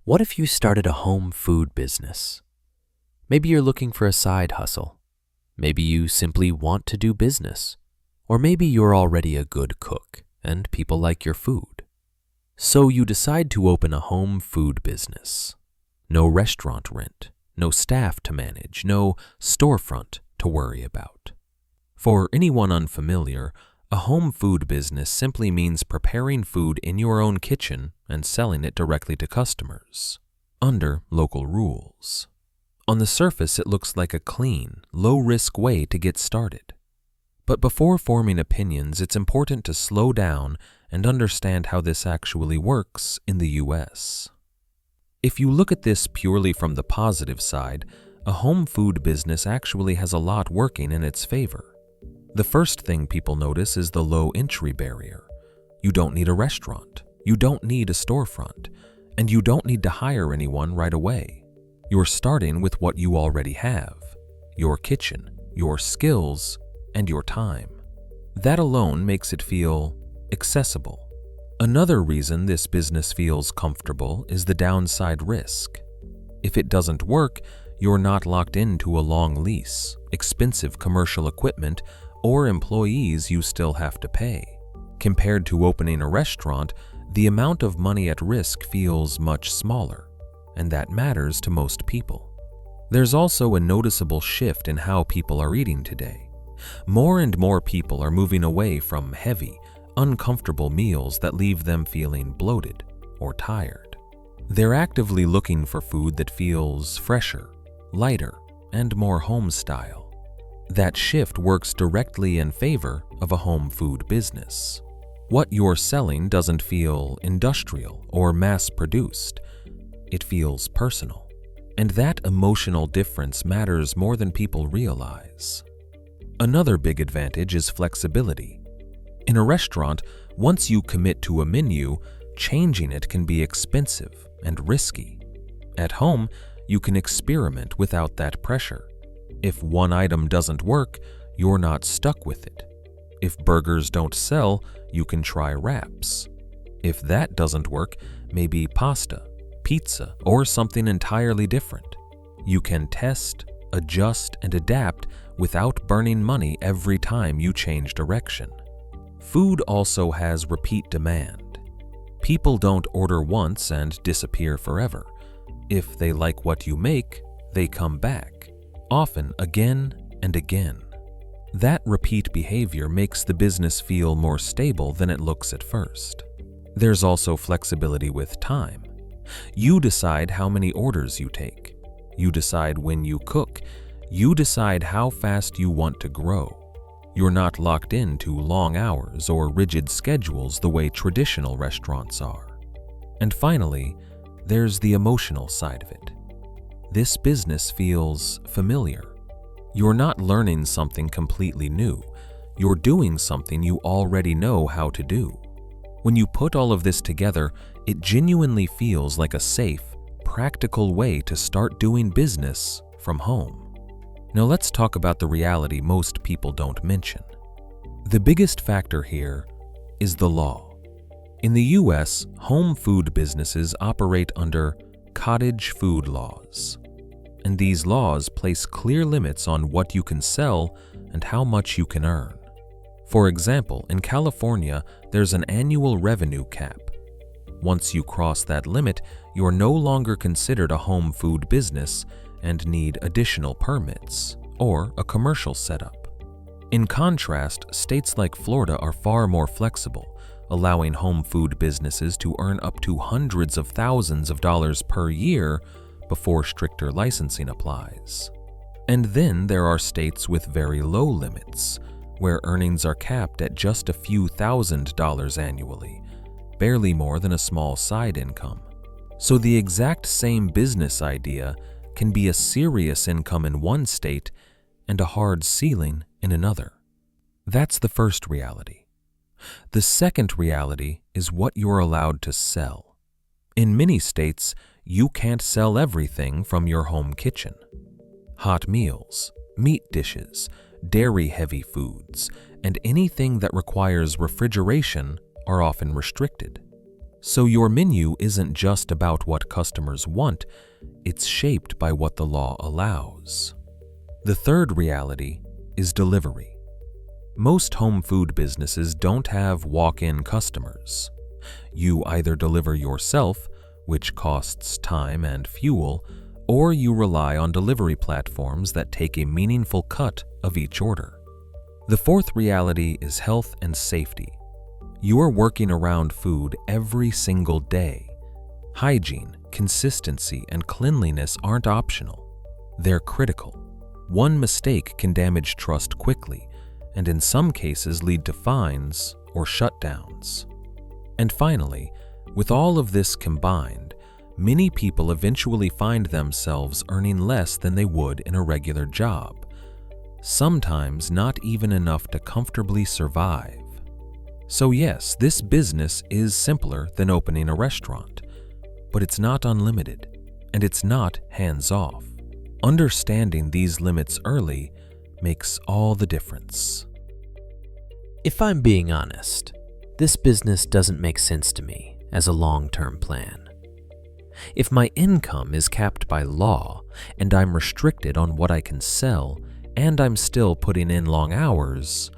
What if you started a home food business? Maybe you're looking for a side hustle. Maybe you simply want to do business. Or maybe you're already a good cook and people like your food. So you decide to open a home food business. No restaurant rent, no staff to manage, no storefront to worry about. For anyone unfamiliar, a home food business simply means preparing food in your own kitchen and selling it directly to customers, under local rules. On the surface, it looks like a clean, low-risk way to get started. But before forming opinions, it's important to slow down and understand how this actually works in the US. If you look at this purely from the positive side, a home food business actually has a lot working in its favor. The first thing people notice is the low entry barrier. You don't need a restaurant, you don't need a storefront, and you don't need to hire anyone right away. You're starting with what you already have: your kitchen, your skills, and your time. That alone makes it feel accessible. Another reason this business feels comfortable is the downside risk. If it doesn't work, you're not locked into a long lease, expensive commercial equipment, or employees you still have to pay. Compared to opening a restaurant, the amount of money at risk feels much smaller, and that matters to most people. There's also a noticeable shift in how people are eating today. More and more people are moving away from heavy, uncomfortable meals that leave them feeling bloated or tired. They're actively looking for food that feels fresher, lighter, and more home-style. That shift works directly in favor of a home food business. What you're selling doesn't feel industrial or mass-produced. It feels personal. And that emotional difference matters more than people realize. Another big advantage is flexibility. In a restaurant, once you commit to a menu, changing it can be expensive and risky. At home, you can experiment without that pressure. If one item doesn't work, you're not stuck with it. If burgers don't sell, you can try wraps. If that doesn't work, maybe pasta, pizza, or something entirely different. You can test, adjust, and adapt without burning money every time you change direction. Food also has repeat demand. People don't order once and disappear forever. If they like what you make, they come back, often again and again. That repeat behavior makes the business feel more stable than it looks at first. There's also flexibility with time. You decide how many orders you take. You decide when you cook. You decide how fast you want to grow. You're not locked into long hours or rigid schedules the way traditional restaurants are. And finally, there's the emotional side of it. This business feels familiar. You're not learning something completely new. You're doing something you already know how to do. When you put all of this together, it genuinely feels like a safe, practical way to start doing business from home. Now let's talk about the reality most people don't mention. The biggest factor here is the law. In the US, home food businesses operate under cottage food laws. And these laws place clear limits on what you can sell and how much you can earn. For example, in California, there's an annual revenue cap. Once you cross that limit, you're no longer considered a home food business and need additional permits or a commercial setup. In contrast, states like Florida are far more flexible, allowing home food businesses to earn up to hundreds of thousands of dollars per year before stricter licensing applies. And then there are states with very low limits, where earnings are capped at just a few $1,000s annually, barely more than a small side income. So the exact same business idea can be a serious income in one state and a hard ceiling in another. That's the first reality. The second reality is what you're allowed to sell. In many states, you can't sell everything from your home kitchen. Hot meals, meat dishes, dairy-heavy foods, and anything that requires refrigeration are often restricted. So your menu isn't just about what customers want, it's shaped by what the law allows. The third reality is delivery. Most home food businesses don't have walk-in customers. You either deliver yourself, which costs time and fuel, or you rely on delivery platforms that take a meaningful cut of each order. The fourth reality is health and safety. You are working around food every single day. Hygiene, consistency, and cleanliness aren't optional. They're critical. One mistake can damage trust quickly, and in some cases lead to fines or shutdowns. And finally, with all of this combined, many people eventually find themselves earning less than they would in a regular job, sometimes not even enough to comfortably survive. So yes, this business is simpler than opening a restaurant, but it's not unlimited, and it's not hands-off. Understanding these limits early makes all the difference. If I'm being honest, this business doesn't make sense to me as a long-term plan. If my income is capped by law and I'm restricted on what I can sell and I'm still putting in long hours,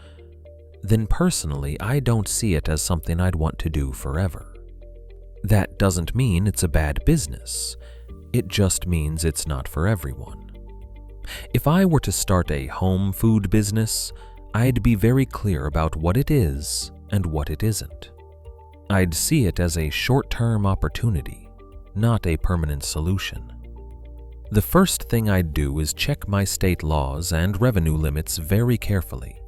then personally I don't see it as something I'd want to do forever. That doesn't mean it's a bad business. It just means it's not for everyone. If I were to start a home food business, I'd be very clear about what it is and what it isn't. I'd see it as a short-term opportunity, not a permanent solution. The first thing I'd do is check my state laws and revenue limits very carefully,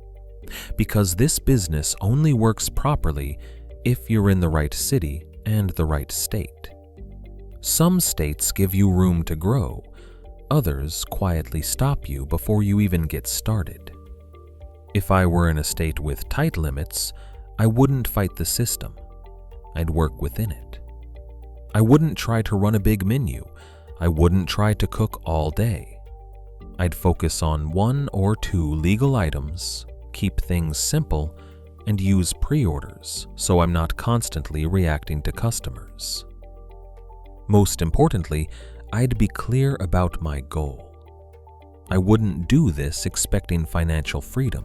because this business only works properly if you're in the right city and the right state. Some states give you room to grow, others quietly stop you before you even get started. If I were in a state with tight limits, I wouldn't fight the system. I'd work within it. I wouldn't try to run a big menu. I wouldn't try to cook all day. I'd focus on 1 or 2 legal items, keep things simple, and use pre-orders so I'm not constantly reacting to customers. Most importantly, I'd be clear about my goal. I wouldn't do this expecting financial freedom.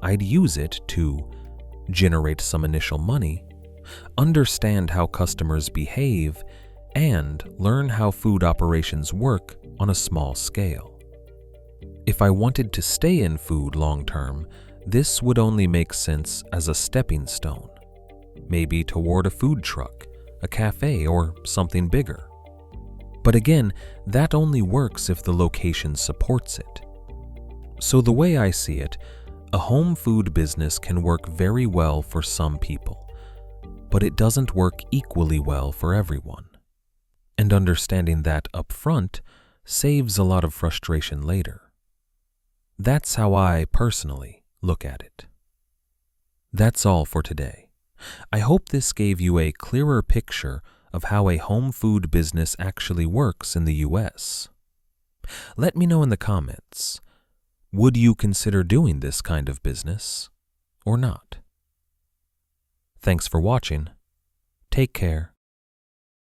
I'd use it to generate some initial money, understand how customers behave, and learn how food operations work on a small scale. If I wanted to stay in food long-term, this would only make sense as a stepping stone, maybe toward a food truck, a cafe, or something bigger. But again, that only works if the location supports it. So the way I see it, a home food business can work very well for some people, but it doesn't work equally well for everyone. And understanding that up front saves a lot of frustration later. That's how I personally look at it. That's all for today. I hope this gave you a clearer picture of how a home food business actually works in the US. Let me know in the comments, would you consider doing this kind of business or not? Thanks for watching. Take care